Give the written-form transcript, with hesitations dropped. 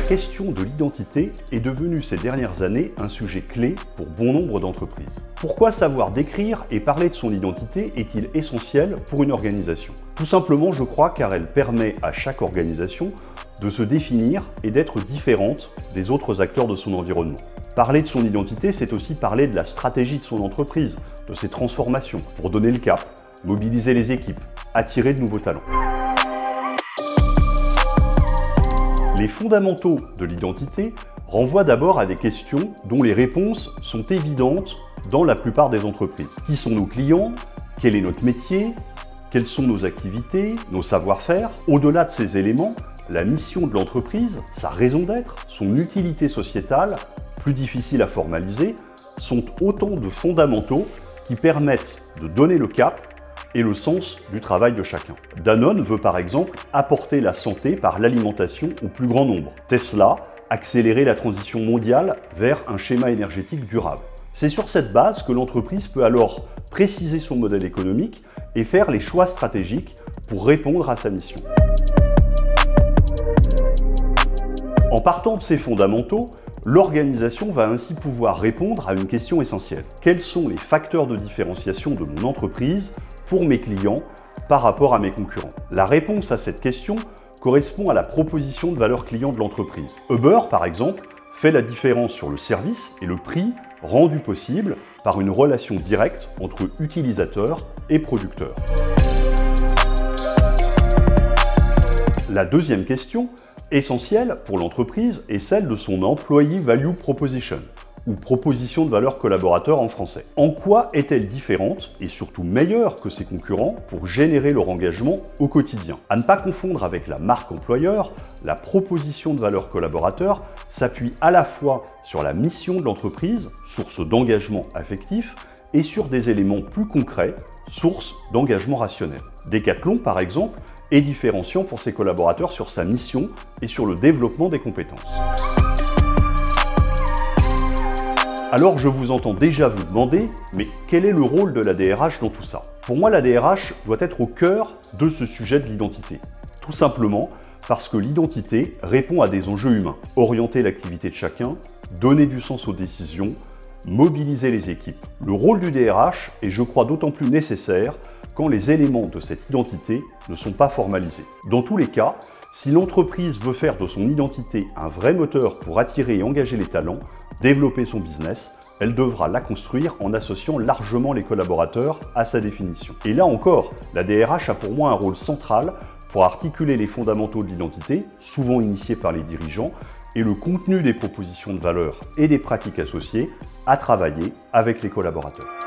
La question de l'identité est devenue ces dernières années un sujet clé pour bon nombre d'entreprises. Pourquoi savoir décrire et parler de son identité est-il essentiel pour une organisation? Tout simplement, je crois, car elle permet à chaque organisation de se définir et d'être différente des autres acteurs de son environnement. Parler de son identité, c'est aussi parler de la stratégie de son entreprise, de ses transformations, pour donner le cap, mobiliser les équipes, attirer de nouveaux talents. Les fondamentaux de l'identité renvoient d'abord à des questions dont les réponses sont évidentes dans la plupart des entreprises. Qui sont nos clients? Quel est notre métier? Quelles sont nos activités, nos savoir-faire? Au-delà de ces éléments, la mission de l'entreprise, sa raison d'être, son utilité sociétale, plus difficile à formaliser, sont autant de fondamentaux qui permettent de donner le cap et le sens du travail de chacun. Danone veut par exemple apporter la santé par l'alimentation au plus grand nombre. Tesla, accélérer la transition mondiale vers un schéma énergétique durable. C'est sur cette base que l'entreprise peut alors préciser son modèle économique et faire les choix stratégiques pour répondre à sa mission. En partant de ces fondamentaux, l'organisation va ainsi pouvoir répondre à une question essentielle. Quels sont les facteurs de différenciation de mon entreprise pour mes clients par rapport à mes concurrents? La réponse à cette question correspond à la proposition de valeur client de l'entreprise. Uber, par exemple, fait la différence sur le service et le prix rendu possible par une relation directe entre utilisateurs et producteurs. La deuxième question, essentielle pour l'entreprise, est celle de son Employee Value Proposition, ou proposition de valeur collaborateur en français. En quoi est-elle différente et surtout meilleure que ses concurrents pour générer leur engagement au quotidien? À ne pas confondre avec la marque employeur, la proposition de valeur collaborateur s'appuie à la fois sur la mission de l'entreprise, source d'engagement affectif, et sur des éléments plus concrets, source d'engagement rationnel. Decathlon, par exemple, est différenciant pour ses collaborateurs sur sa mission et sur le développement des compétences. Alors je vous entends déjà vous demander, mais quel est le rôle de la DRH dans tout ça? Pour moi, la DRH doit être au cœur de ce sujet de l'identité. Tout simplement parce que l'identité répond à des enjeux humains. Orienter l'activité de chacun, donner du sens aux décisions, mobiliser les équipes. Le rôle du DRH est, je crois, d'autant plus nécessaire quand les éléments de cette identité ne sont pas formalisés. Dans tous les cas, si l'entreprise veut faire de son identité un vrai moteur pour attirer et engager les talents, développer son business, elle devra la construire en associant largement les collaborateurs à sa définition. Et là encore, la DRH a pour moi un rôle central pour articuler les fondamentaux de l'identité, souvent initiés par les dirigeants, et le contenu des propositions de valeur et des pratiques associées à travailler avec les collaborateurs.